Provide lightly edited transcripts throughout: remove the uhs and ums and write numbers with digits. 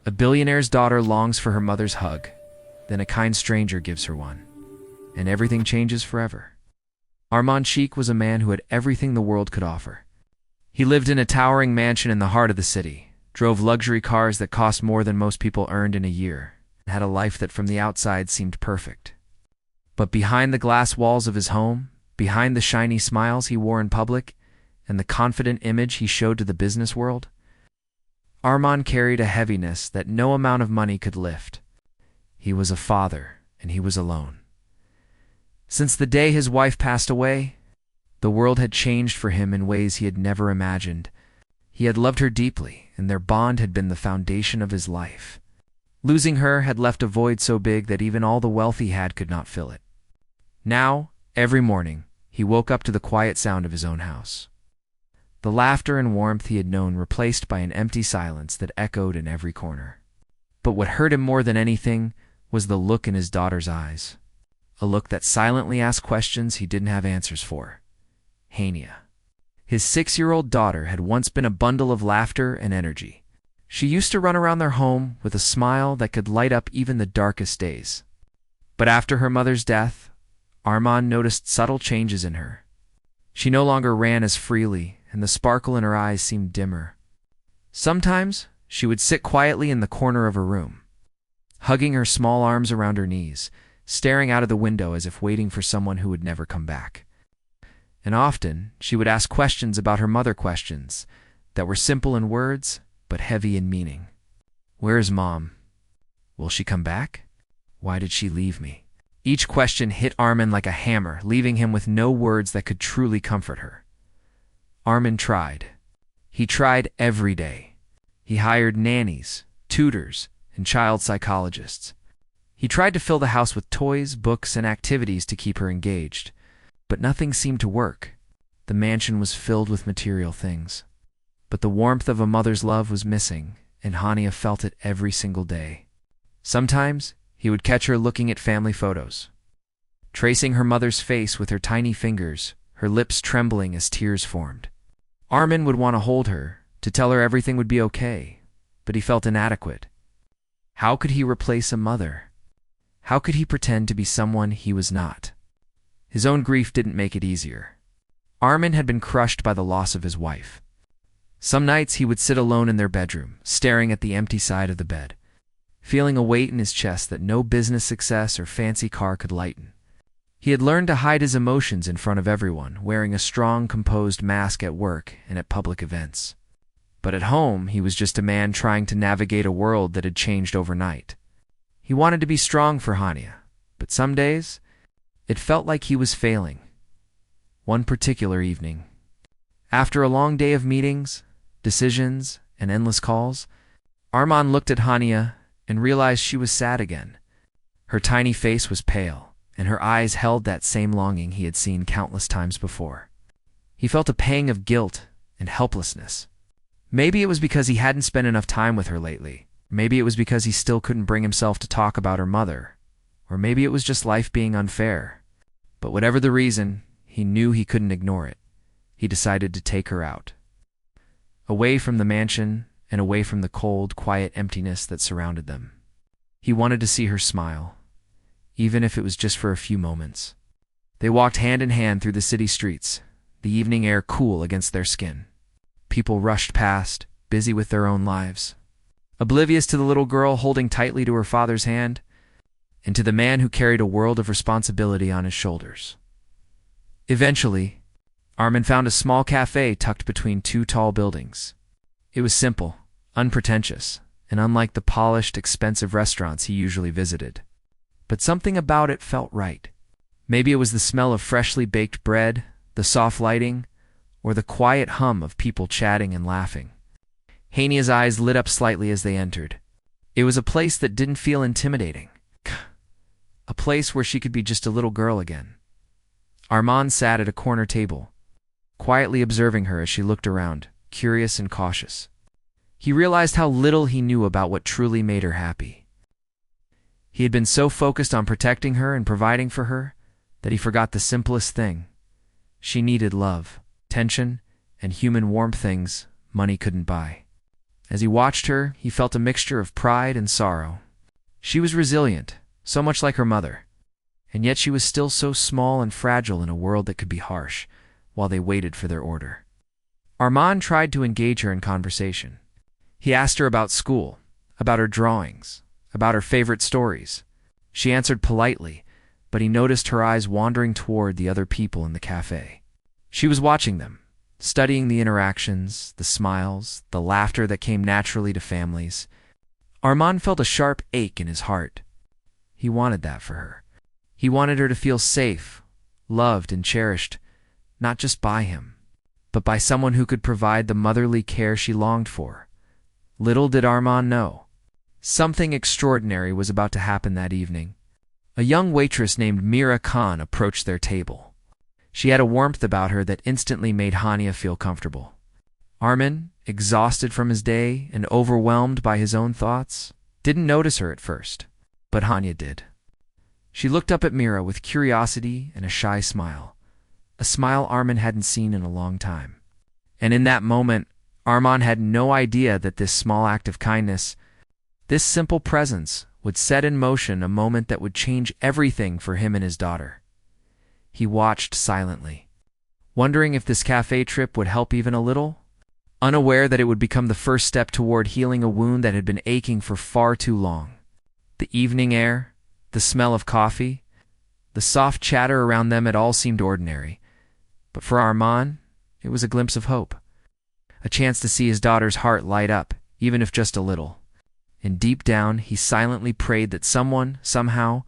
A billionaire's daughter longs for her mother's hug, then a kind stranger gives her one, and everything changes forever. Armand Sheikh was a man who had everything the world could offer. He lived in a towering mansion in the heart of the city, drove luxury cars that cost more than most people earned in a year, and had a life that from the outside seemed perfect. But behind the glass walls of his home, behind the shiny smiles he wore in public, and the confident image he showed to the business world, Armand carried a heaviness that no amount of money could lift. He was a father, and he was alone. Since the day his wife passed away, the world had changed for him in ways he had never imagined. He had loved her deeply, and their bond had been the foundation of his life. Losing her had left a void so big that even all the wealth he had could not fill it. Now, every morning, he woke up to the quiet sound of his own house. The laughter and warmth he had known replaced by an empty silence that echoed in every corner. But what hurt him more than anything was the look in his daughter's eyes. A look that silently asked questions he didn't have answers for. Hania. His 6-year-old daughter had once been a bundle of laughter and energy. She used to run around their home with a smile that could light up even the darkest days. But after her mother's death, Armand noticed subtle changes in her. She no longer ran as freely, and the sparkle in her eyes seemed dimmer. Sometimes she would sit quietly in the corner of her room, hugging her small arms around her knees, staring out of the window as if waiting for someone who would never come back. And often she would ask questions about her mother, questions that were simple in words but heavy in meaning. Where is Mom? Will she come back? Why did she leave me? Each question hit Armand like a hammer, leaving him with no words that could truly comfort her. Armand tried. He tried every day. He hired nannies, tutors, and child psychologists. He tried to fill the house with toys, books, and activities to keep her engaged. But nothing seemed to work. The mansion was filled with material things. But the warmth of a mother's love was missing, and Hania felt it every single day. Sometimes he would catch her looking at family photos, tracing her mother's face with her tiny fingers, her lips trembling as tears formed. Armand would want to hold her, to tell her everything would be okay, but he felt inadequate. How could he replace a mother? How could he pretend to be someone he was not? His own grief didn't make it easier. Armand had been crushed by the loss of his wife. Some nights he would sit alone in their bedroom, staring at the empty side of the bed, feeling a weight in his chest that no business success or fancy car could lighten. He had learned to hide his emotions in front of everyone, wearing a strong, composed mask at work and at public events. But at home, he was just a man trying to navigate a world that had changed overnight. He wanted to be strong for Hania, but some days, it felt like he was failing. One particular evening, after a long day of meetings, decisions, and endless calls, Armand looked at Hania and realized she was sad again. Her tiny face was pale, and her eyes held that same longing he had seen countless times before. He felt a pang of guilt and helplessness. Maybe it was because he hadn't spent enough time with her lately. Maybe it was because he still couldn't bring himself to talk about her mother. Or maybe it was just life being unfair. But whatever the reason, he knew he couldn't ignore it. He decided to take her out. Away from the mansion and away from the cold, quiet emptiness that surrounded them. He wanted to see her smile, even if it was just for a few moments. They walked hand in hand through the city streets, the evening air cool against their skin. People rushed past, busy with their own lives, oblivious to the little girl holding tightly to her father's hand, and to the man who carried a world of responsibility on his shoulders. Eventually, Armand found a small cafe tucked between two tall buildings. It was simple, unpretentious, and unlike the polished, expensive restaurants he usually visited. But something about it felt right. Maybe it was the smell of freshly baked bread, the soft lighting, or the quiet hum of people chatting and laughing. Hania's eyes lit up slightly as they entered. It was a place that didn't feel intimidating. A place where she could be just a little girl again. Armand sat at a corner table, quietly observing her as she looked around, curious and cautious. He realized how little he knew about what truly made her happy. He had been so focused on protecting her and providing for her that he forgot the simplest thing. She needed love, attention, and human warmth, things money couldn't buy. As he watched her, he felt a mixture of pride and sorrow. She was resilient, so much like her mother, and yet she was still so small and fragile in a world that could be harsh, while they waited for their order. Armand tried to engage her in conversation. He asked her about school, about her drawings, about her favorite stories. She answered politely, but he noticed her eyes wandering toward the other people in the cafe. She was watching them, studying the interactions, the smiles, the laughter that came naturally to families. Armand felt a sharp ache in his heart. He wanted that for her. He wanted her to feel safe, loved, and cherished, not just by him, but by someone who could provide the motherly care she longed for. Little did Armand know, something extraordinary was about to happen that evening. A young waitress named Mira Khan approached their table. She had a warmth about her that instantly made Hania feel comfortable. Armin, exhausted from his day and overwhelmed by his own thoughts, didn't notice her at first, but Hania did. She looked up at Mira with curiosity and a shy smile, a smile Armin hadn't seen in a long time. And in that moment, Armand had no idea that this small act of kindness, this simple presence, would set in motion a moment that would change everything for him and his daughter. He watched silently, wondering if this cafe trip would help even a little, unaware that it would become the first step toward healing a wound that had been aching for far too long. The evening air, the smell of coffee, the soft chatter around them had all seemed ordinary, but for Armand, it was a glimpse of hope, a chance to see his daughter's heart light up, even if just a little. And deep down, he silently prayed that someone, somehow,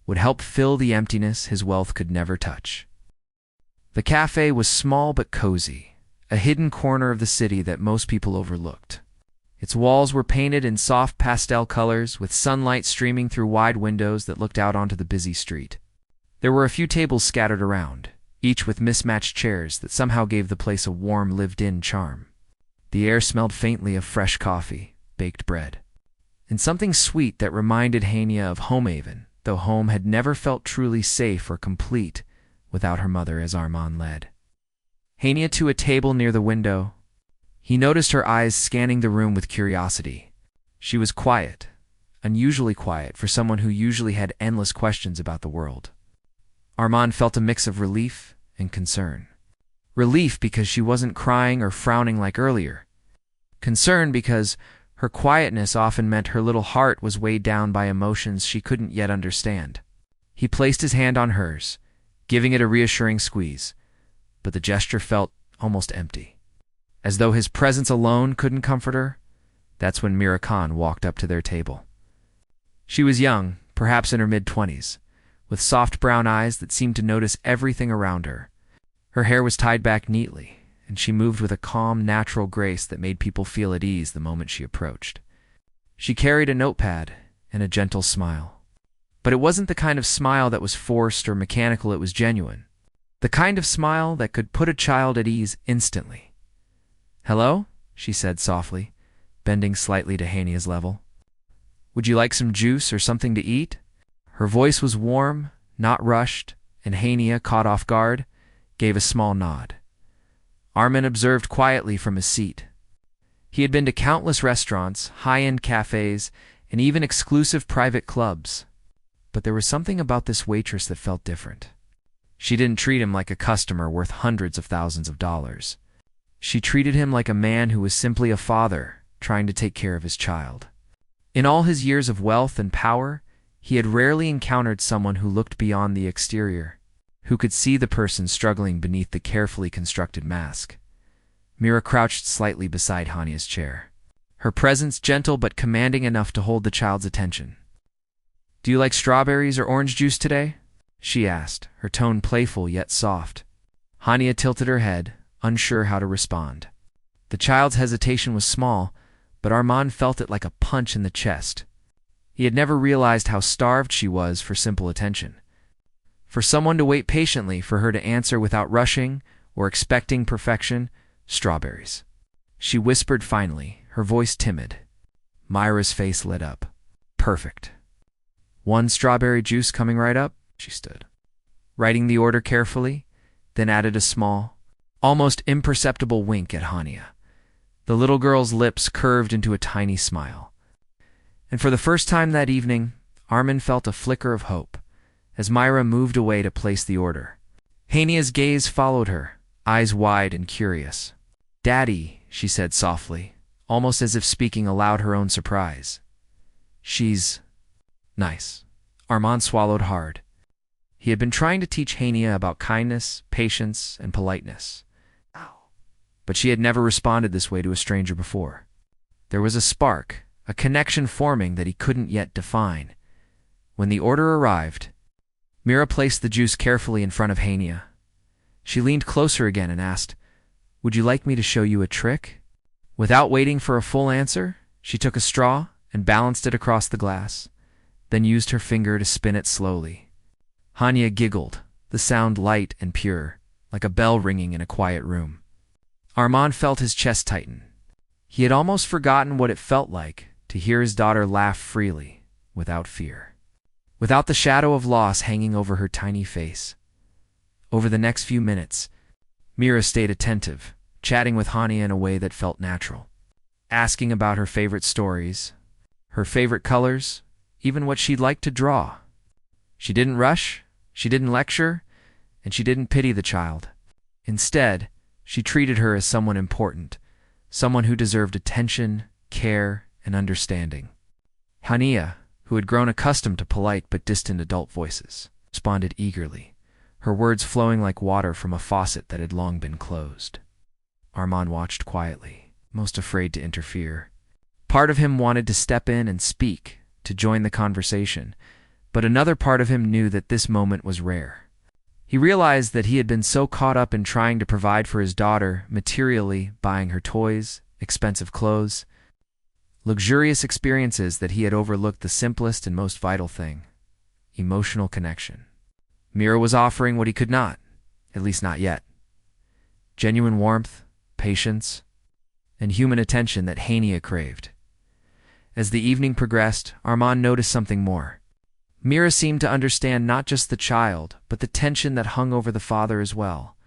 would help fill the emptiness his wealth could never touch. The cafe was small but cozy, a hidden corner of the city that most people overlooked. Its walls were painted in soft pastel colors, with sunlight streaming through wide windows that looked out onto the busy street. There were a few tables scattered around, each with mismatched chairs that somehow gave the place a warm, lived-in charm. The air smelled faintly of fresh coffee, baked bread, and something sweet that reminded Hania of Homehaven, though home had never felt truly safe or complete without her mother as Armand led Hania to a table near the window. He noticed her eyes scanning the room with curiosity. She was quiet, unusually quiet for someone who usually had endless questions about the world. Armand felt a mix of relief and concern. Relief because she wasn't crying or frowning like earlier. Concern because her quietness often meant her little heart was weighed down by emotions she couldn't yet understand. He placed his hand on hers, giving it a reassuring squeeze, but the gesture felt almost empty. As though his presence alone couldn't comfort her, that's when Mira Khan walked up to their table. She was young, perhaps in her mid-20s, with soft brown eyes that seemed to notice everything around her. Her hair was tied back neatly, and she moved with a calm, natural grace that made people feel at ease the moment she approached. She carried a notepad and a gentle smile. But it wasn't the kind of smile that was forced or mechanical, it was genuine. The kind of smile that could put a child at ease instantly. "Hello?" she said softly, bending slightly to Hania's level. "Would you like some juice or something to eat?" Her voice was warm, not rushed, and Hania, caught off guard, gave a small nod. Armin observed quietly from his seat. He had been to countless restaurants, high-end cafes, and even exclusive private clubs. But there was something about this waitress that felt different. She didn't treat him like a customer worth hundreds of thousands of dollars. She treated him like a man who was simply a father trying to take care of his child. In all his years of wealth and power, he had rarely encountered someone who looked beyond the exterior, who could see the person struggling beneath the carefully constructed mask. Mira crouched slightly beside Hania's chair, her presence gentle but commanding enough to hold the child's attention. "Do you like strawberries or orange juice today?" she asked, her tone playful yet soft. Hania tilted her head, unsure how to respond. The child's hesitation was small, but Armand felt it like a punch in the chest. He had never realized how starved she was for simple attention. For someone to wait patiently for her to answer without rushing or expecting perfection, strawberries. She whispered finally, her voice timid. Myra's face lit up. "Perfect. One strawberry juice coming right up," she stood, writing the order carefully, then added a small, almost imperceptible wink at Hania. The little girl's lips curved into a tiny smile. And for the first time that evening, Armin felt a flicker of hope as Myra moved away to place the order. Hania's gaze followed her, eyes wide and curious. "Daddy," she said softly, almost as if speaking aloud her own surprise. "She's nice." Armand swallowed hard. He had been trying to teach Hania about kindness, patience, and politeness. But she had never responded this way to a stranger before. There was a spark, a connection forming that he couldn't yet define. When the order arrived, Mira placed the juice carefully in front of Hania. She leaned closer again and asked, "Would you like me to show you a trick?" Without waiting for a full answer, she took a straw and balanced it across the glass, then used her finger to spin it slowly. Hania giggled, the sound light and pure, like a bell ringing in a quiet room. Armand felt his chest tighten. He had almost forgotten what it felt like to hear his daughter laugh freely, without fear, without the shadow of loss hanging over her tiny face. Over the next few minutes, Mira stayed attentive, chatting with Hania in a way that felt natural, asking about her favorite stories, her favorite colors, even what she'd like to draw. She didn't rush, she didn't lecture, and she didn't pity the child. Instead, she treated her as someone important, someone who deserved attention, care, and understanding. Hania, who had grown accustomed to polite but distant adult voices, responded eagerly, her words flowing like water from a faucet that had long been closed. Armand watched quietly, most afraid to interfere. Part of him wanted to step in and speak, to join the conversation, but another part of him knew that this moment was rare. He realized that he had been so caught up in trying to provide for his daughter materially, buying her toys, expensive clothes, luxurious experiences, that he had overlooked the simplest and most vital thing: emotional connection. Mira was offering what he could not, at least not yet: genuine warmth, patience, and human attention that Hania craved. As the evening progressed, Armand noticed something more. Mira seemed to understand not just the child, but the tension that hung over the father as well.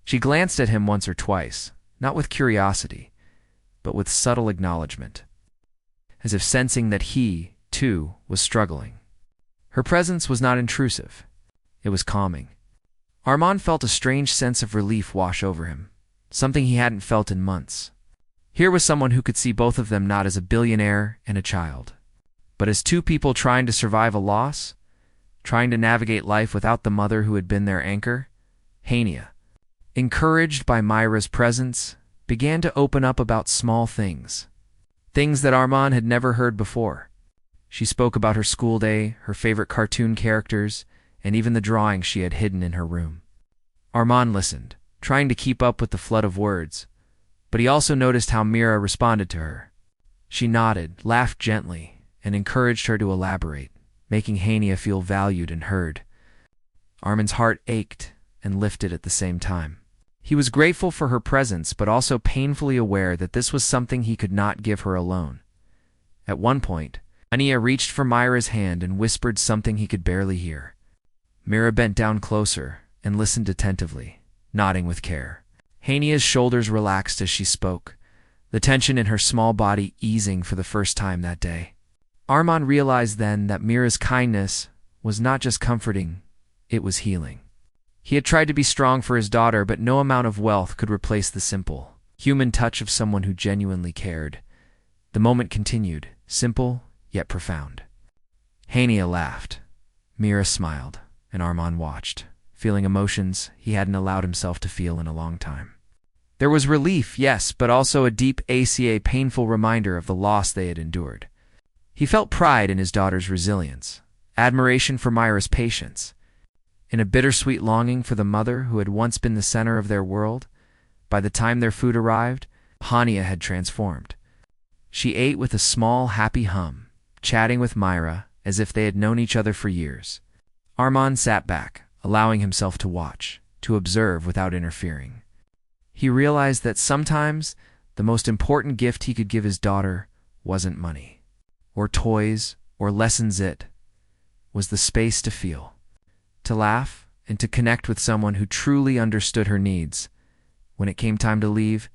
She glanced at him once or twice, not with curiosity, but with subtle acknowledgement, as if sensing that he, too, was struggling. Her presence was not intrusive. It was calming. Armand felt a strange sense of relief wash over him, something he hadn't felt in months. Here was someone who could see both of them not as a billionaire and a child, but as two people trying to survive a loss, trying to navigate life without the mother who had been their anchor. Hania, encouraged by Myra's presence, began to open up about small things, things that Armand had never heard before. She spoke about her school day, her favorite cartoon characters, and even the drawings she had hidden in her room. Armand listened, trying to keep up with the flood of words, but he also noticed how Mira responded to her. She nodded, laughed gently, and encouraged her to elaborate, making Hania feel valued and heard. Armin's heart ached and lifted at the same time. He was grateful for her presence, but also painfully aware that this was something he could not give her alone. At one point, Hania reached for Myra's hand and whispered something he could barely hear. Mira bent down closer and listened attentively, nodding with care. Hania's shoulders relaxed as she spoke, the tension in her small body easing for the first time that day. Armand realized then that Mira's kindness was not just comforting, it was healing. He had tried to be strong for his daughter, but no amount of wealth could replace the simple, human touch of someone who genuinely cared. The moment continued, simple yet profound. Hania laughed. Mira smiled, and Armand watched, feeling emotions he hadn't allowed himself to feel in a long time. There was relief, yes, but also a deep, painful reminder of the loss they had endured. He felt pride in his daughter's resilience, admiration for Myra's patience, and a bittersweet longing for the mother who had once been the center of their world. By the time their food arrived, Hania had transformed. She ate with a small, happy hum, chatting with Myra as if they had known each other for years. Armand sat back, allowing himself to watch, to observe without interfering. He realized that sometimes the most important gift he could give his daughter wasn't money, or toys, or lessons. It was the space to feel, to laugh, and to connect with someone who truly understood her needs. When it came time to leave,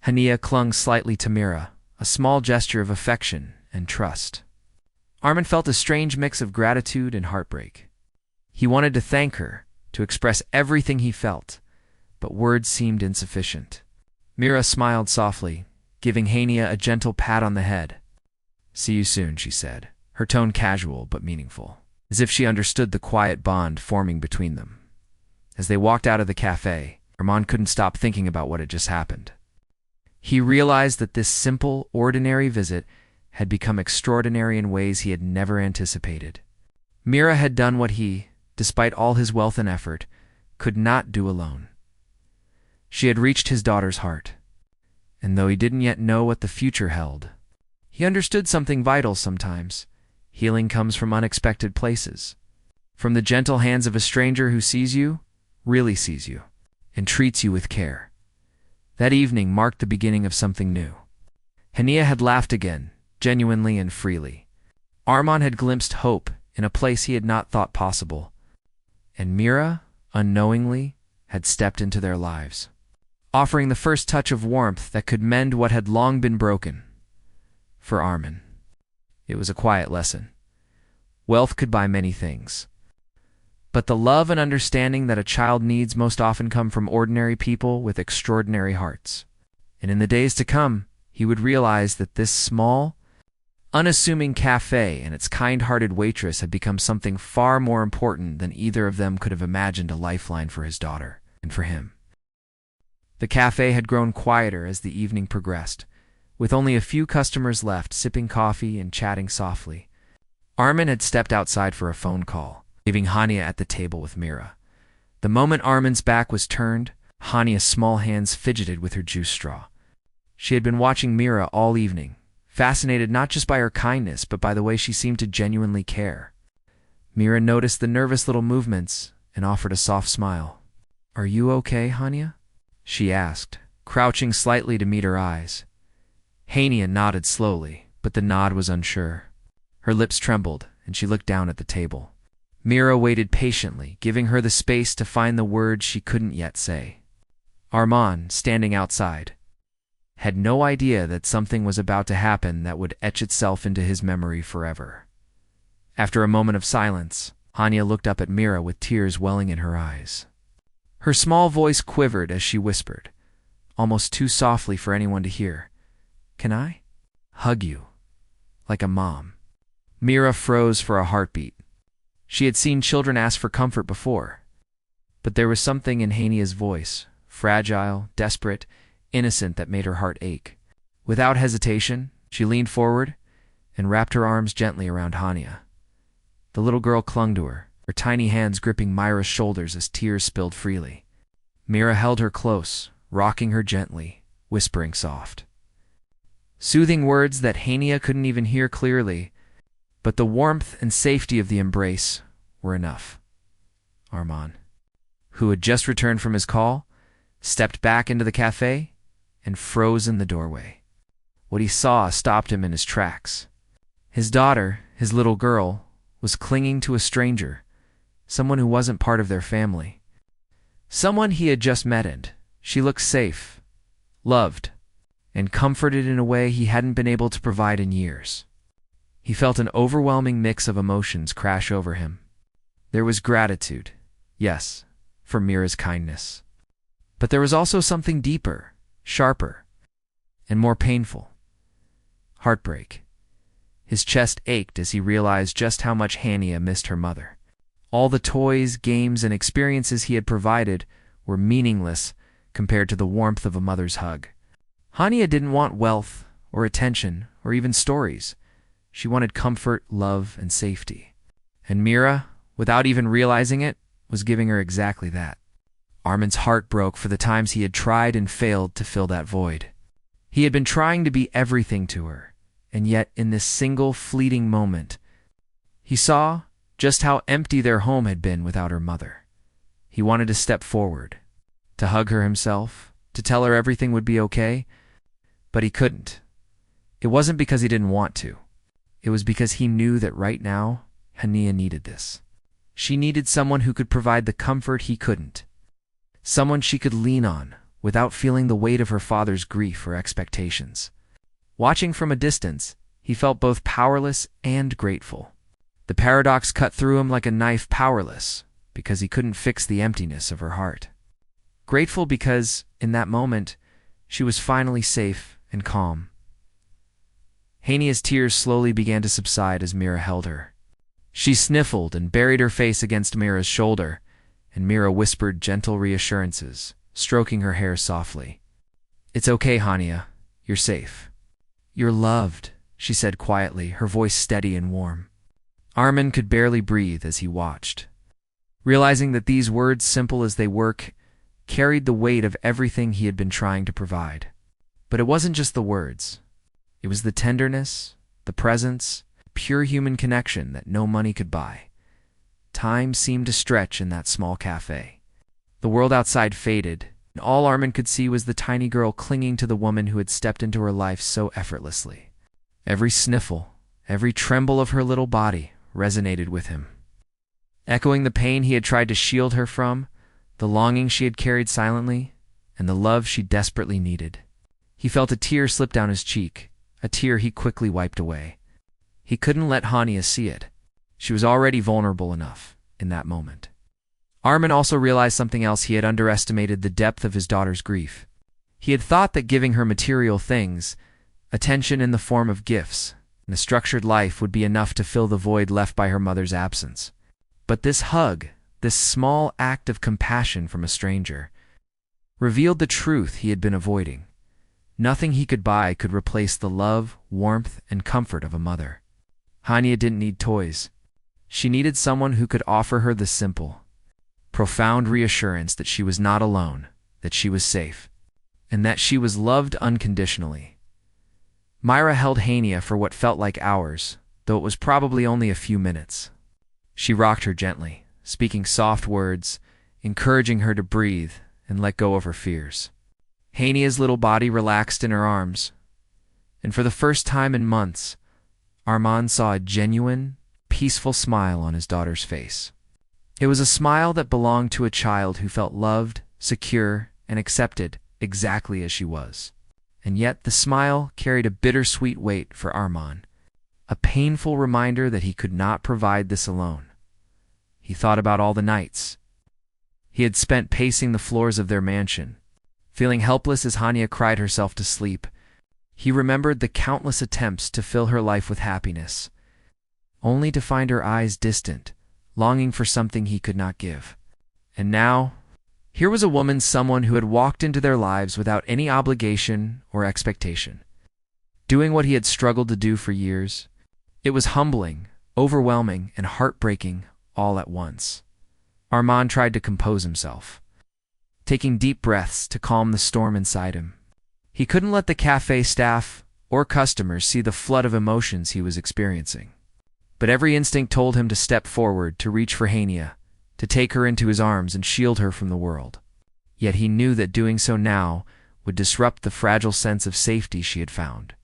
Hania clung slightly to Mira, a small gesture of affection and trust. Armin felt a strange mix of gratitude and heartbreak. He wanted to thank her, to express everything he felt, but words seemed insufficient. Mira smiled softly, giving Hania a gentle pat on the head. "See you soon," she said, her tone casual but meaningful, as if she understood the quiet bond forming between them. As they walked out of the cafe, Armand couldn't stop thinking about what had just happened. He realized that this simple, ordinary visit had become extraordinary in ways he had never anticipated. Mira had done what he, despite all his wealth and effort, could not do alone. She had reached his daughter's heart, and though he didn't yet know what the future held, he understood something vital sometimes. Healing comes from unexpected places, from the gentle hands of a stranger who sees you, really sees you, and treats you with care. That evening marked the beginning of something new. Hania had laughed again, genuinely and freely. Armand had glimpsed hope in a place he had not thought possible, and Mira, unknowingly, had stepped into their lives, offering the first touch of warmth that could mend what had long been broken. For Armin, it was a quiet lesson. Wealth could buy many things, but the love and understanding that a child needs most often come from ordinary people with extraordinary hearts. And in the days to come, he would realize that this small, unassuming cafe and its kind-hearted waitress had become something far more important than either of them could have imagined, a lifeline for his daughter and for him. The cafe had grown quieter as the evening progressed, with only a few customers left, sipping coffee and chatting softly. Armin had stepped outside for a phone call, leaving Hania at the table with Mira. The moment Armin's back was turned, Hania's small hands fidgeted with her juice straw. She had been watching Mira all evening, fascinated not just by her kindness, but by the way she seemed to genuinely care. Mira noticed the nervous little movements and offered a soft smile. "Are you okay, Hania?" she asked, crouching slightly to meet her eyes. Hania nodded slowly, but the nod was unsure. Her lips trembled, and she looked down at the table. Mira waited patiently, giving her the space to find the words she couldn't yet say. Armand, standing outside, had no idea that something was about to happen that would etch itself into his memory forever. After a moment of silence, Hania looked up at Mira with tears welling in her eyes. Her small voice quivered as she whispered, almost too softly for anyone to hear, "Can I hug you like a mom?" Mira froze for a heartbeat. She had seen children ask for comfort before, but there was something in Hania's voice, fragile, desperate, innocent, that made her heart ache. Without hesitation, she leaned forward and wrapped her arms gently around Hania. The little girl clung to her, her tiny hands gripping Myra's shoulders as tears spilled freely. Mira held her close, rocking her gently, whispering soft, soothing words that Hania couldn't even hear clearly, but the warmth and safety of the embrace were enough. Armand, who had just returned from his call, stepped back into the cafe and froze in the doorway. What he saw stopped him in his tracks. His daughter, his little girl, was clinging to a stranger, someone who wasn't part of their family. Someone he had just met, and she looked safe, loved, and comforted in a way he hadn't been able to provide in years. He felt an overwhelming mix of emotions crash over him. There was gratitude, yes, for Mira's kindness. But there was also something deeper, sharper, and more painful. Heartbreak. His chest ached as he realized just how much Hania missed her mother. All the toys, games, and experiences he had provided were meaningless compared to the warmth of a mother's hug. Hania didn't want wealth, or attention, or even stories. She wanted comfort, love, and safety. And Mira, without even realizing it, was giving her exactly that. Armin's heart broke for the times he had tried and failed to fill that void. He had been trying to be everything to her, and yet in this single fleeting moment, he saw just how empty their home had been without her mother. He wanted to step forward, to hug her himself, to tell her everything would be okay, but he couldn't. It wasn't because he didn't want to. It was because he knew that right now, Hania needed this. She needed someone who could provide the comfort he couldn't. Someone she could lean on without feeling the weight of her father's grief or expectations. Watching from a distance, he felt both powerless and grateful. The paradox cut through him like a knife, powerless because he couldn't fix the emptiness of her heart. Grateful because, in that moment, she was finally safe and calm. Hania's tears slowly began to subside as Mira held her. She sniffled and buried her face against Mira's shoulder, and Mira whispered gentle reassurances, stroking her hair softly. "It's okay, Hania. You're safe. You're loved," she said quietly, her voice steady and warm. Armin could barely breathe as he watched, realizing that these words, simple as they were, carried the weight of everything he had been trying to provide. But it wasn't just the words. It was the tenderness, the presence, pure human connection that no money could buy. Time seemed to stretch in that small cafe. The world outside faded, and all Armin could see was the tiny girl clinging to the woman who had stepped into her life so effortlessly. Every sniffle, every tremble of her little body resonated with him, echoing the pain he had tried to shield her from, the longing she had carried silently, and the love she desperately needed. He felt a tear slip down his cheek, a tear he quickly wiped away. He couldn't let Hania see it. She was already vulnerable enough in that moment. Armin also realized something else. He had underestimated the depth of his daughter's grief. He had thought that giving her material things, attention in the form of gifts, and a structured life would be enough to fill the void left by her mother's absence. But this hug, this small act of compassion from a stranger, revealed the truth he had been avoiding. Nothing he could buy could replace the love, warmth, and comfort of a mother. Hania didn't need toys. She needed someone who could offer her the simple, profound reassurance that she was not alone, that she was safe, and that she was loved unconditionally. Myra held Hania for what felt like hours, though it was probably only a few minutes. She rocked her gently, speaking soft words, encouraging her to breathe and let go of her fears. Hania's little body relaxed in her arms, and for the first time in months, Armand saw a genuine, peaceful smile on his daughter's face. It was a smile that belonged to a child who felt loved, secure, and accepted exactly as she was. And yet the smile carried a bittersweet weight for Armand, a painful reminder that he could not provide this alone. He thought about all the nights he had spent pacing the floors of their mansion, feeling helpless as Hania cried herself to sleep. He remembered the countless attempts to fill her life with happiness, only to find her eyes distant, longing for something he could not give. And now, here was a woman, someone who had walked into their lives without any obligation or expectation, doing what he had struggled to do for years. It was humbling, overwhelming, and heartbreaking all at once. Armand tried to compose himself, taking deep breaths to calm the storm inside him. He couldn't let the cafe staff or customers see the flood of emotions he was experiencing. But every instinct told him to step forward, to reach for Hania, to take her into his arms and shield her from the world. Yet he knew that doing so now would disrupt the fragile sense of safety she had found.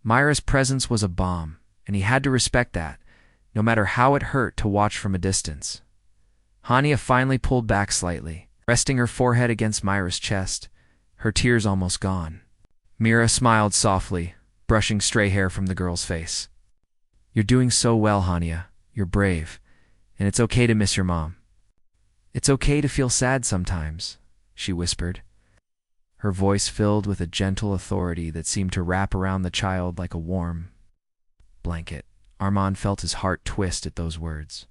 Myra's presence was a bomb, and he had to respect that, no matter how it hurt to watch from a distance. Hania finally pulled back slightly, resting her forehead against Myra's chest, her tears almost gone. Mira smiled softly, brushing stray hair from the girl's face. "You're doing so well, Hania. You're brave, and it's okay to miss your mom. It's okay to feel sad sometimes," she whispered, her voice filled with a gentle authority that seemed to wrap around the child like a warm blanket. Armand felt his heart twist at those words.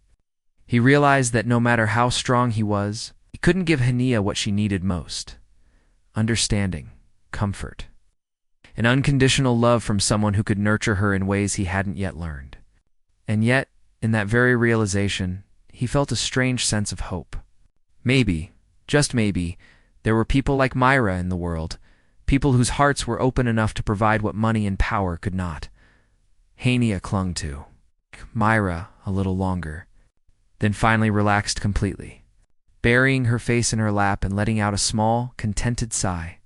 He realized that no matter how strong he was, he couldn't give Hania what she needed most: understanding, comfort, an unconditional love from someone who could nurture her in ways he hadn't yet learned. And yet, in that very realization, he felt a strange sense of hope. Maybe, just maybe, there were people like Myra in the world, people whose hearts were open enough to provide what money and power could not. Hania clung to Myra a little longer, then finally relaxed completely, burying her face in her lap and letting out a small, contented sigh.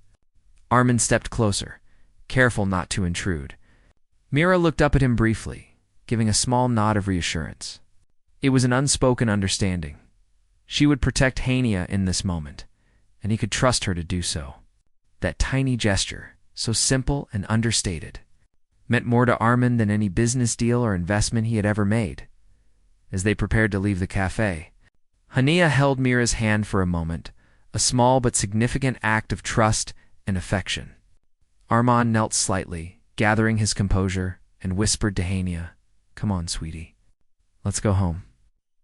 Armin stepped closer, careful not to intrude. Mira looked up at him briefly, giving a small nod of reassurance. It was an unspoken understanding. She would protect Hania in this moment, and he could trust her to do so. That tiny gesture, so simple and understated, meant more to Armin than any business deal or investment he had ever made. As they prepared to leave the cafe, Hania held Mira's hand for a moment, a small but significant act of trust and affection. Armand knelt slightly, gathering his composure, and whispered to Hania, "Come on, sweetie. Let's go home."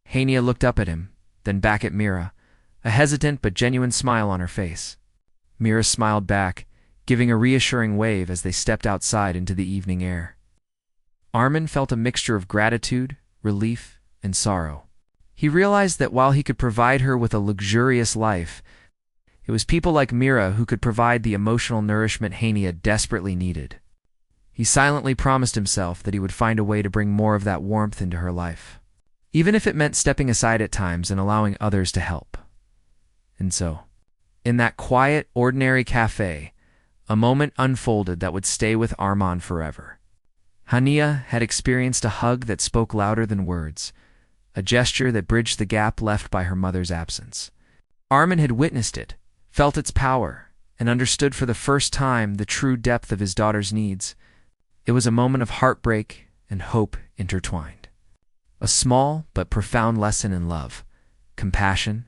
Hania looked up at him, then back at Mira, a hesitant but genuine smile on her face. Mira smiled back, giving a reassuring wave as they stepped outside into the evening air. Armin felt a mixture of gratitude, relief, and sorrow. He realized that while he could provide her with a luxurious life, it was people like Mira who could provide the emotional nourishment Hania desperately needed. He silently promised himself that he would find a way to bring more of that warmth into her life, even if it meant stepping aside at times and allowing others to help. And so, in that quiet, ordinary cafe, a moment unfolded that would stay with Armand forever. Hania had experienced a hug that spoke louder than words, a gesture that bridged the gap left by her mother's absence. Armin had witnessed it, felt its power, and understood for the first time the true depth of his daughter's needs. It was a moment of heartbreak and hope intertwined. A small but profound lesson in love, compassion,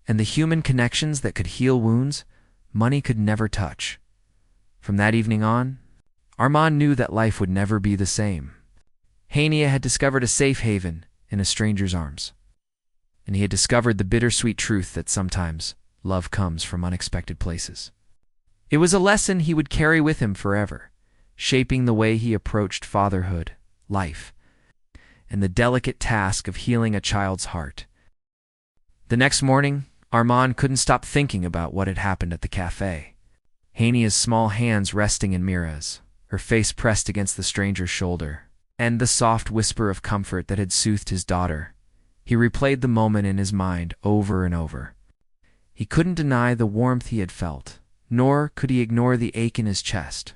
and the human connections that could heal wounds money could never touch. From that evening on, Armand knew that life would never be the same. Hania had discovered a safe haven in a stranger's arms, and he had discovered the bittersweet truth that sometimes love comes from unexpected places. It was a lesson he would carry with him forever, shaping the way he approached fatherhood, life, and the delicate task of healing a child's heart. The next morning, Armand couldn't stop thinking about what had happened at the cafe. Hania's small hands resting in Mira's, her face pressed against the stranger's shoulder, and the soft whisper of comfort that had soothed his daughter. He replayed the moment in his mind over and over. He couldn't deny the warmth he had felt, nor could he ignore the ache in his chest.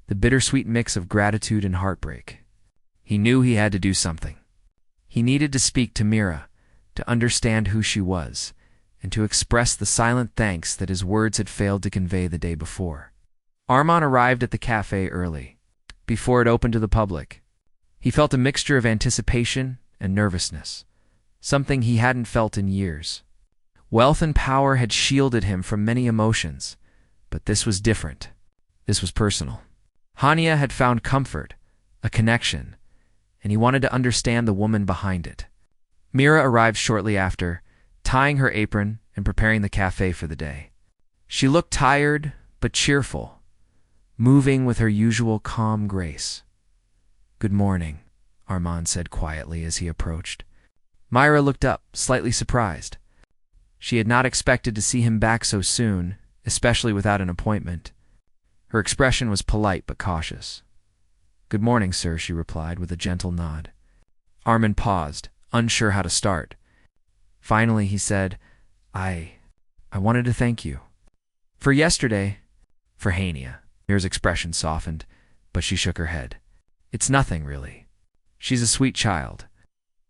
The bittersweet mix of gratitude and heartbreak. He knew he had to do something. He needed to speak to Mira, to understand who she was, and to express the silent thanks that his words had failed to convey the day before. Armand arrived at the cafe early, before it opened to the public. He felt a mixture of anticipation and nervousness, something he hadn't felt in years. Wealth and power had shielded him from many emotions, but this was different. This was personal. Hania had found comfort, a connection, and he wanted to understand the woman behind it. Mira arrived shortly after, tying her apron and preparing the cafe for the day. She looked tired but cheerful, moving with her usual calm grace. "Good morning," Armand said quietly as he approached. Myra looked up, slightly surprised. She had not expected to see him back so soon, especially without an appointment. Her expression was polite but cautious. "Good morning, sir," she replied with a gentle nod. Armand paused, unsure how to start. Finally, he said, I wanted to thank you. For yesterday." For Hania. Mira's expression softened, but she shook her head. "It's nothing, really. She's a sweet child."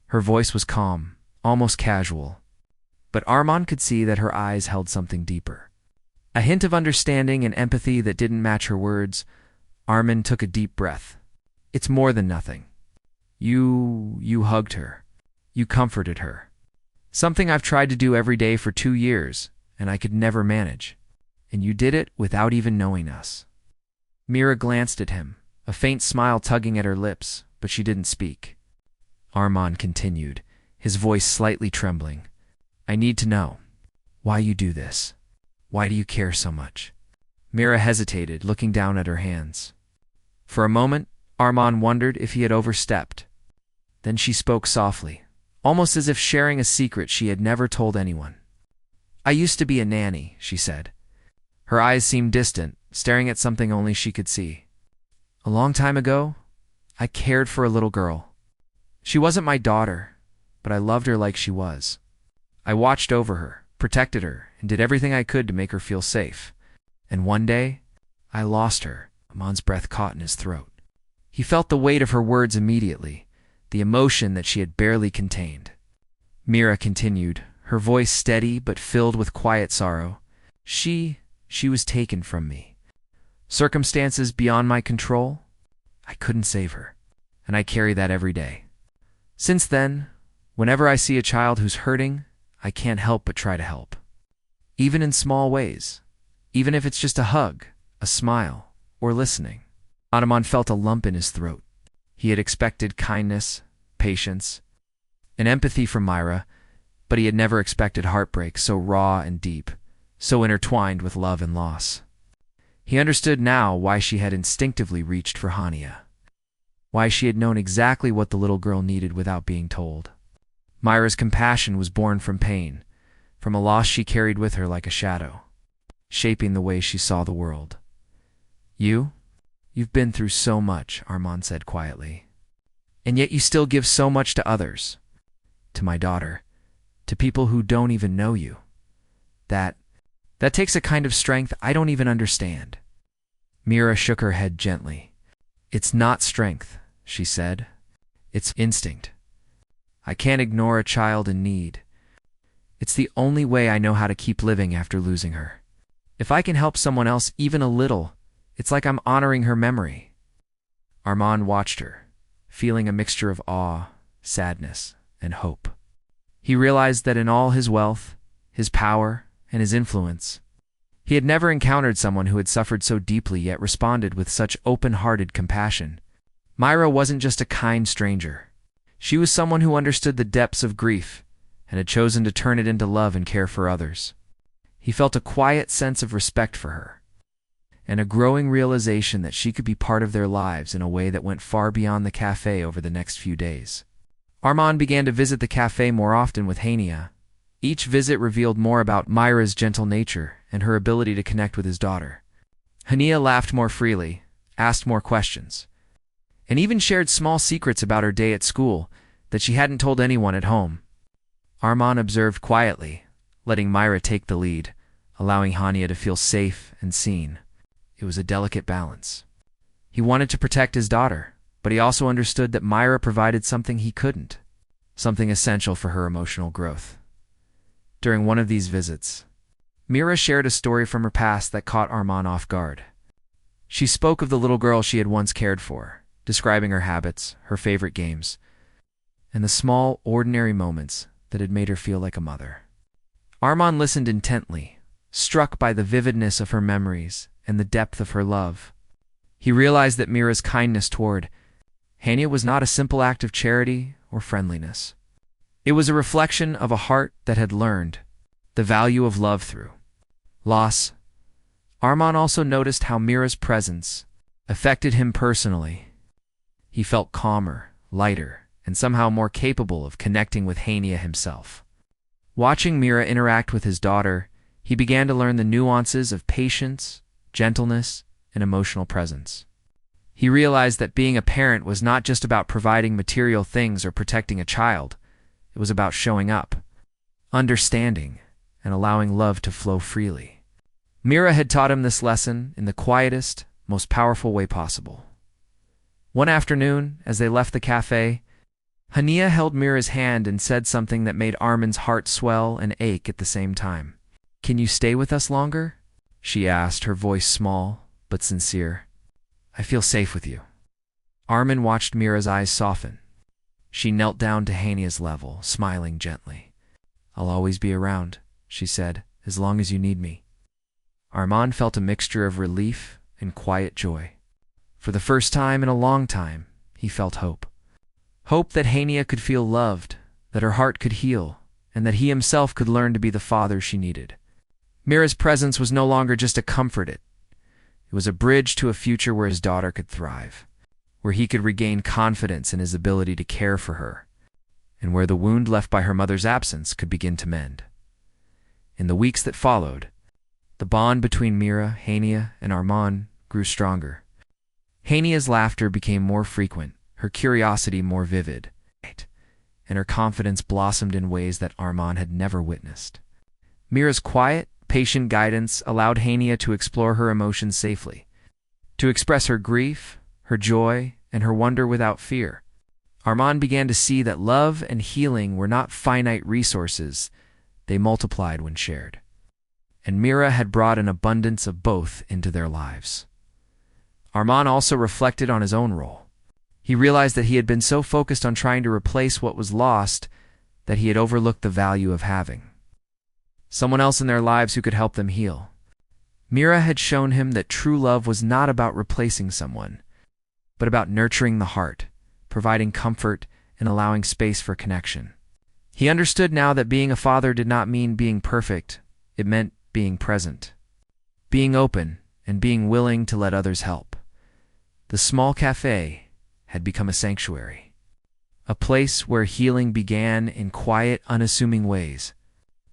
Her voice was calm, almost casual, but Armand could see that her eyes held something deeper. A hint of understanding and empathy that didn't match her words. Armand took a deep breath. "It's more than nothing. You hugged her. You comforted her. Something I've tried to do every day for 2 years, and I could never manage. And you did it without even knowing us." Mira glanced at him, a faint smile tugging at her lips, but she didn't speak. Armand continued, his voice slightly trembling. "I need to know why you do this. Why do you care so much?" Mira hesitated, looking down at her hands. For a moment, Armand wondered if he had overstepped. Then she spoke softly, almost as if sharing a secret she had never told anyone. "I used to be a nanny," she said. Her eyes seemed distant, staring at something only she could see. "A long time ago, I cared for a little girl. She wasn't my daughter, but I loved her like she was. I watched over her, protected her, and did everything I could to make her feel safe. And one day, I lost her." Armand's breath caught in his throat. He felt the weight of her words immediately, the emotion that she had barely contained. Mira continued, her voice steady but filled with quiet sorrow. She She was taken from me. Circumstances beyond my control? I couldn't save her, and I carry that every day. Since then, whenever I see a child who's hurting, I can't help but try to help. Even in small ways. Even if it's just a hug, a smile, or listening. Armand felt a lump in his throat. He had expected kindness, patience, and empathy from Myra, but he had never expected heartbreak so raw and deep, so intertwined with love and loss. He understood now why she had instinctively reached for Hania. Why she had known exactly what the little girl needed without being told. Myra's compassion was born from pain, from a loss she carried with her like a shadow, shaping the way she saw the world. You've been through so much, Armand said quietly. And yet you still give so much to others. To my daughter. To people who don't even know you. That takes a kind of strength I don't even understand. Mira shook her head gently. It's not strength, she said. It's instinct. I can't ignore a child in need. It's the only way I know how to keep living after losing her. If I can help someone else even a little, it's like I'm honoring her memory. Armand watched her, feeling a mixture of awe, sadness, and hope. He realized that in all his wealth, his power, and his influence, he had never encountered someone who had suffered so deeply yet responded with such open-hearted compassion. Myra wasn't just a kind stranger. She was someone who understood the depths of grief and had chosen to turn it into love and care for others. He felt a quiet sense of respect for her, and a growing realization that she could be part of their lives in a way that went far beyond the cafe over the next few days. Armand began to visit the cafe more often with Hania. Each visit revealed more about Myra's gentle nature and her ability to connect with his daughter. Hania laughed more freely, asked more questions, and even shared small secrets about her day at school that she hadn't told anyone at home. Armand observed quietly, letting Myra take the lead, allowing Hania to feel safe and seen. It was a delicate balance. He wanted to protect his daughter, but he also understood that Myra provided something he couldn't, something essential for her emotional growth. During one of these visits, Mira shared a story from her past that caught Armand off guard. She spoke of the little girl she had once cared for, describing her habits, her favorite games, and the small, ordinary moments that had made her feel like a mother. Armand listened intently, struck by the vividness of her memories and the depth of her love. He realized that Mira's kindness toward Hania was not a simple act of charity or friendliness. It was a reflection of a heart that had learned the value of love through loss. Armand also noticed how Mira's presence affected him personally. He felt calmer, lighter, and somehow more capable of connecting with Hania himself. Watching Mira interact with his daughter, he began to learn the nuances of patience, gentleness, and emotional presence. He realized that being a parent was not just about providing material things or protecting a child. It was about showing up, understanding, and allowing love to flow freely. Mira had taught him this lesson in the quietest, most powerful way possible. One afternoon, as they left the cafe, Hania held Mira's hand and said something that made Armand's heart swell and ache at the same time. "Can you stay with us longer?" she asked, her voice small but sincere. "I feel safe with you." Armand watched Mira's eyes soften. She knelt down to Hania's level, smiling gently. "I'll always be around," she said, "as long as you need me." Armand felt a mixture of relief and quiet joy. For the first time in a long time, he felt hope. Hope that Hania could feel loved, that her heart could heal, and that he himself could learn to be the father she needed. Mira's presence was no longer just a comfort. It was a bridge to a future where his daughter could thrive, where he could regain confidence in his ability to care for her, and where the wound left by her mother's absence could begin to mend. In the weeks that followed, the bond between Mira, Hania, and Armand grew stronger. Hania's laughter became more frequent, her curiosity more vivid, and her confidence blossomed in ways that Armand had never witnessed. Mira's quiet, patient guidance allowed Hania to explore her emotions safely, to express her grief, her joy, and her wonder without fear. Armand began to see that love and healing were not finite resources, they multiplied when shared. and Mira had brought an abundance of both into their lives. Armand also reflected on his own role. He realized that he had been so focused on trying to replace what was lost that he had overlooked the value of having someone else in their lives who could help them heal. Mira had shown him that true love was not about replacing someone, but about nurturing the heart, providing comfort, and allowing space for connection. He understood now that being a father did not mean being perfect. It meant being present, being open, and being willing to let others help. The small cafe had become a sanctuary, a place where healing began in quiet, unassuming ways.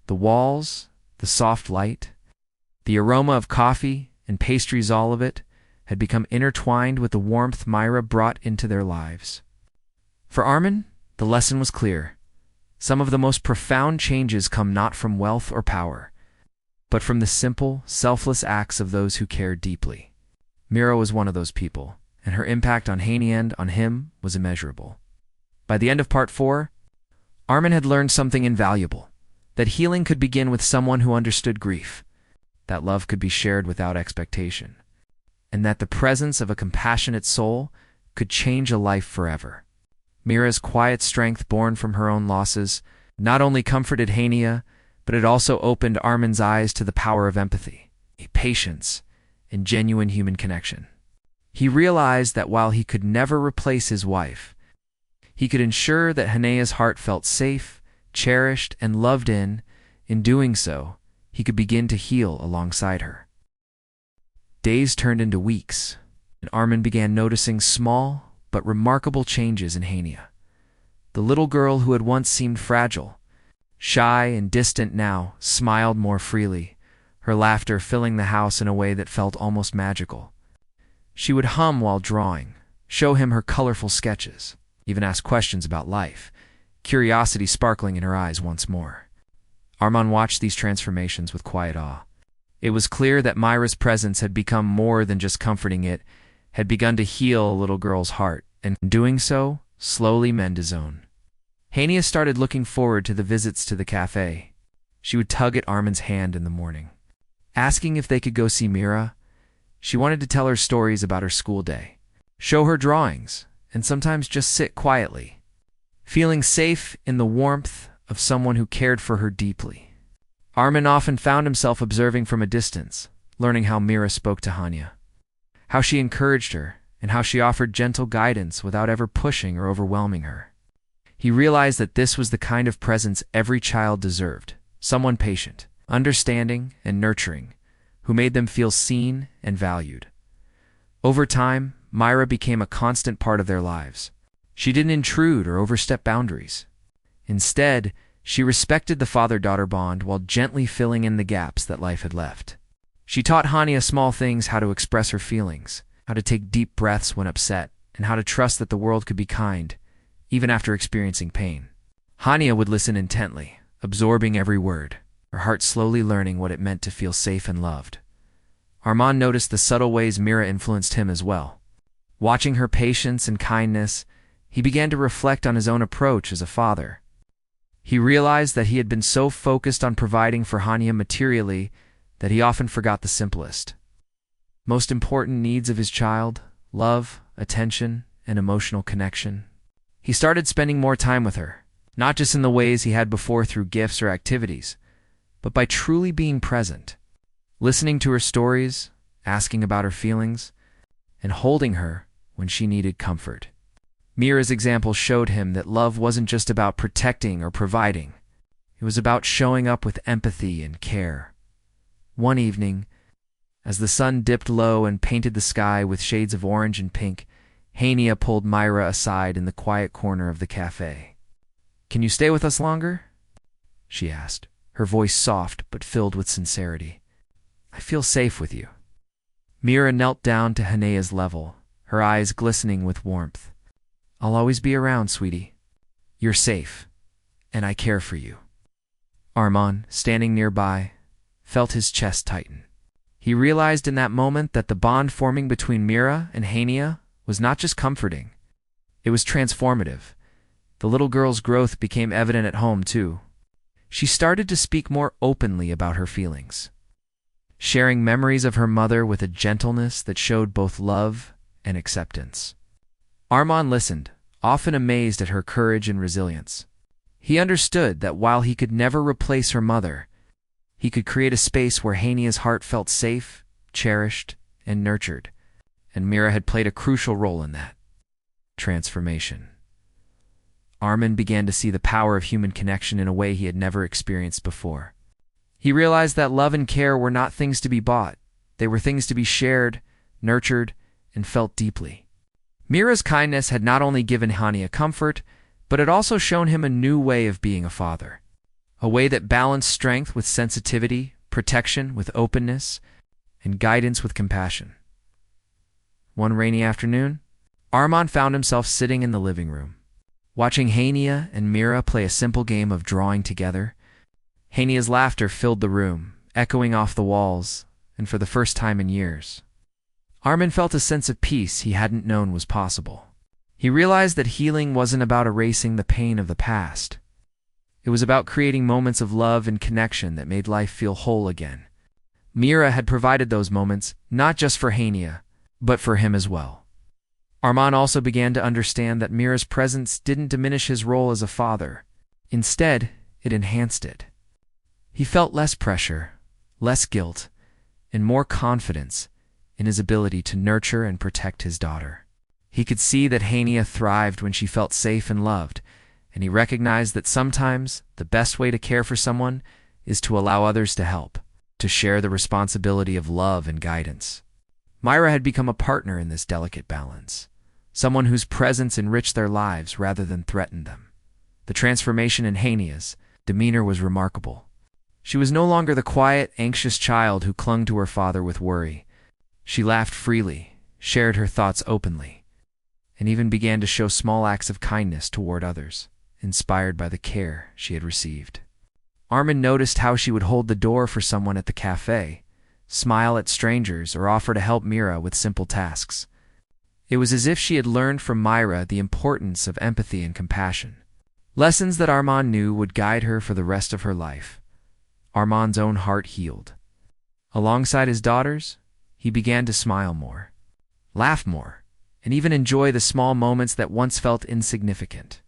The walls, the soft light, the aroma of coffee and pastries, all of it, had become intertwined with the warmth Myra brought into their lives. For Armin, the lesson was clear. Some of the most profound changes come not from wealth or power, but from the simple, selfless acts of those who care deeply. Mira was one of those people, and her impact on Haney and on him was immeasurable. By the end of part 4, Armin had learned something invaluable, that healing could begin with someone who understood grief, that love could be shared without expectation, and that the presence of a compassionate soul could change a life forever. Mira's quiet strength born from her own losses not only comforted Hania, but it also opened Armin's eyes to the power of empathy, patience, and genuine human connection. He realized that while he could never replace his wife, he could ensure that Hanea's heart felt safe, cherished, and loved in. In doing so, he could begin to heal alongside her. Days turned into weeks, and Armin began noticing small but remarkable changes in Hania. The little girl who had once seemed fragile, shy and distant, now smiled more freely, her laughter filling the house in a way that felt almost magical. She would hum while drawing, show him her colorful sketches, even ask questions about life, curiosity sparkling in her eyes once more. Armand watched these transformations with quiet awe. It was clear that Myra's presence had become more than just comforting. It had begun to heal a little girl's heart, and in doing so, slowly mend his own. Hania started looking forward to the visits to the cafe. She would tug at Armin's hand in the morning, asking if they could go see Mira. She wanted to tell her stories about her school day, show her drawings, and sometimes just sit quietly, feeling safe in the warmth of someone who cared for her deeply. Armin often found himself observing from a distance, learning how Mira spoke to Hania, how she encouraged her, and how she offered gentle guidance without ever pushing or overwhelming her. He realized that this was the kind of presence every child deserved, someone patient, understanding, and nurturing, who made them feel seen and valued. Over time, Myra became a constant part of their lives. She didn't intrude or overstep boundaries. Instead, she respected the father-daughter bond while gently filling in the gaps that life had left. She taught Hania small things: how to express her feelings, how to take deep breaths when upset, and how to trust that the world could be kind, even after experiencing pain. Hania would listen intently, absorbing every word, her heart slowly learning what it meant to feel safe and loved. Armand noticed the subtle ways Mira influenced him as well. Watching her patience and kindness, he began to reflect on his own approach as a father. He realized that he had been so focused on providing for Hania materially that he often forgot the simplest, most important needs of his child: love, attention, and emotional connection. He started spending more time with her, not just in the ways he had before through gifts or activities, but by truly being present, listening to her stories, asking about her feelings, and holding her when she needed comfort. Mira's example showed him that love wasn't just about protecting or providing. It was about showing up with empathy and care. One evening, as the sun dipped low and painted the sky with shades of orange and pink, Hania pulled Myra aside in the quiet corner of the cafe. "Can you stay with us longer?" she asked, her voice soft but filled with sincerity. "I feel safe with you." Mira knelt down to Hania's level, her eyes glistening with warmth. "I'll always be around, sweetie. You're safe, and I care for you." Armand, standing nearby, felt his chest tighten. He realized in that moment that the bond forming between Mira and Hania was not just comforting, it was transformative. The little girl's growth became evident at home, too. She started to speak more openly about her feelings, sharing memories of her mother with a gentleness that showed both love and acceptance. Armand listened, often amazed at her courage and resilience. He understood that while he could never replace her mother, he could create a space where Hania's heart felt safe, cherished, and nurtured, and Mira had played a crucial role in that transformation. Armand began to see the power of human connection in a way he had never experienced before. He realized that love and care were not things to be bought. They were things to be shared, nurtured, and felt deeply. Mira's kindness had not only given Hania comfort, but had also shown him a new way of being a father. A way that balanced strength with sensitivity, protection with openness, and guidance with compassion. One rainy afternoon, Armand found himself sitting in the living room, watching Hania and Mira play a simple game of drawing together. Hania's laughter filled the room, echoing off the walls, and for the first time in years, Armand felt a sense of peace he hadn't known was possible. He realized that healing wasn't about erasing the pain of the past. It was about creating moments of love and connection that made life feel whole again. Mira had provided those moments, not just for Hania, but for him as well. Armand also began to understand that Mira's presence didn't diminish his role as a father. Instead, it enhanced it. He felt less pressure, less guilt, and more confidence in his ability to nurture and protect his daughter. He could see that Hania thrived when she felt safe and loved, and he recognized that sometimes the best way to care for someone is to allow others to help, to share the responsibility of love and guidance. Mira had become a partner in this delicate balance, someone whose presence enriched their lives rather than threatened them. The transformation in Hania's demeanor was remarkable. She was no longer the quiet, anxious child who clung to her father with worry. She laughed freely, shared her thoughts openly, and even began to show small acts of kindness toward others, inspired by the care she had received. Armand noticed how she would hold the door for someone at the cafe, smile at strangers, or offer to help Mira with simple tasks. It was as if she had learned from Mira the importance of empathy and compassion, lessons that Armand knew would guide her for the rest of her life. Armand's own heart healed. Alongside his daughters, he began to smile more, laugh more, and even enjoy the small moments that once felt insignificant.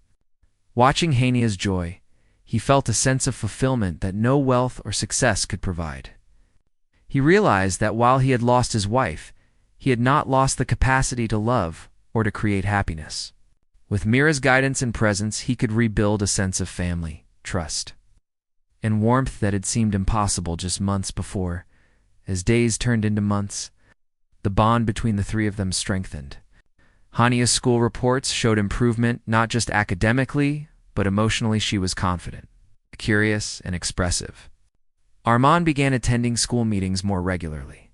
Watching Hania's joy, he felt a sense of fulfillment that no wealth or success could provide. He realized that while he had lost his wife, he had not lost the capacity to love or to create happiness. With Mira's guidance and presence, he could rebuild a sense of family, trust, and warmth that had seemed impossible just months before. As days turned into months, the bond between the three of them strengthened. Hania's school reports showed improvement not just academically, but emotionally. She was confident, curious, and expressive. Armand began attending school meetings more regularly.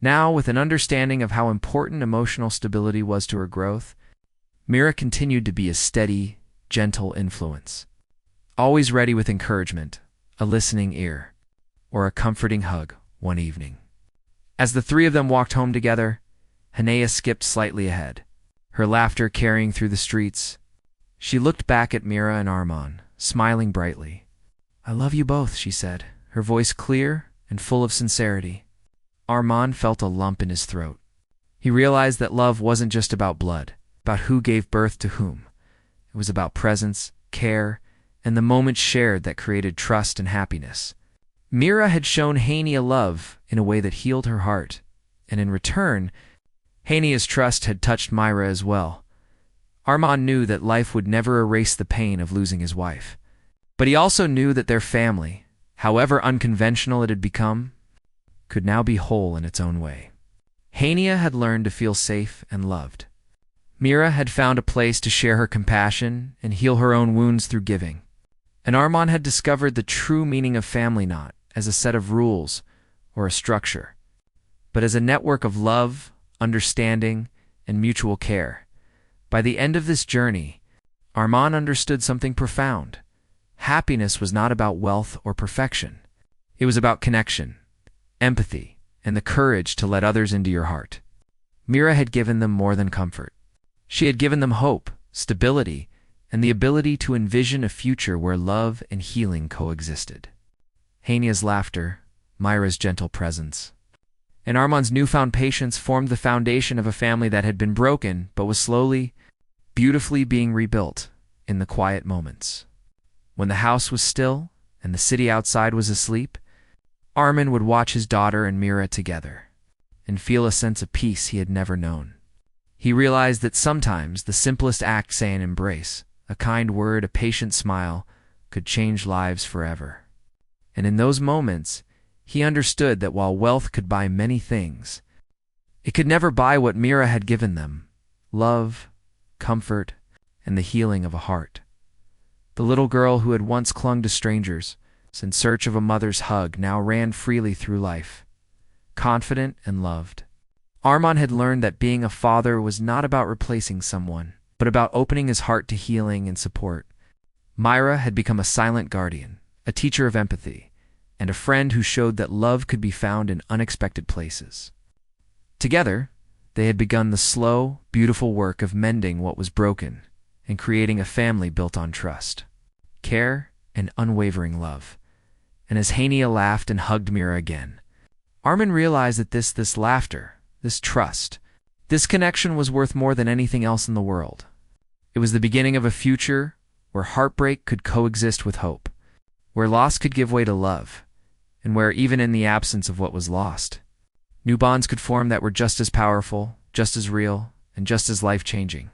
Now, with an understanding of how important emotional stability was to her growth, Mira continued to be a steady, gentle influence, always ready with encouragement, a listening ear, or a comforting hug one evening. As the three of them walked home together, Hania skipped slightly ahead, her laughter carrying through the streets. She looked back at Mira and Armand, smiling brightly. "I love you both," she said, her voice clear and full of sincerity. Armand felt a lump in his throat. He realized that love wasn't just about blood, about who gave birth to whom. It was about presence, care, and the moments shared that created trust and happiness. Mira had shown Hania love in a way that healed her heart, and in return, Hania's trust had touched Mira as well. Armand knew that life would never erase the pain of losing his wife, but he also knew that their family, however unconventional it had become, could now be whole in its own way. Hania had learned to feel safe and loved. Mira had found a place to share her compassion and heal her own wounds through giving. And Armand had discovered the true meaning of family not as a set of rules or a structure, but as a network of love, understanding, and mutual care. By the end of this journey, Armand understood something profound. Happiness was not about wealth or perfection. It was about connection, empathy, and the courage to let others into your heart. Mira had given them more than comfort. She had given them hope, stability, and the ability to envision a future where love and healing coexisted. Hania's laughter, Myra's gentle presence. And Armand's newfound patience formed the foundation of a family that had been broken but was slowly, beautifully being rebuilt in the quiet moments. When the house was still and the city outside was asleep, Armand would watch his daughter and Mira together and feel a sense of peace he had never known. He realized that sometimes the simplest act, say an embrace, a kind word, a patient smile, could change lives forever. And in those moments, he understood that while wealth could buy many things, it could never buy what Mira had given them: love, comfort, and the healing of a heart. The little girl who had once clung to strangers in search of a mother's hug now ran freely through life, confident and loved. Armand had learned that being a father was not about replacing someone, but about opening his heart to healing and support. Myra had become a silent guardian, a teacher of empathy, and a friend who showed that love could be found in unexpected places. Together, they had begun the slow, beautiful work of mending what was broken and creating a family built on trust, care, and unwavering love. And as Hania laughed and hugged Mira again, Armand realized that this laughter, this trust, this connection was worth more than anything else in the world. It was the beginning of a future where heartbreak could coexist with hope, where loss could give way to love, and where, even in the absence of what was lost, new bonds could form that were just as powerful, just as real, and just as life-changing.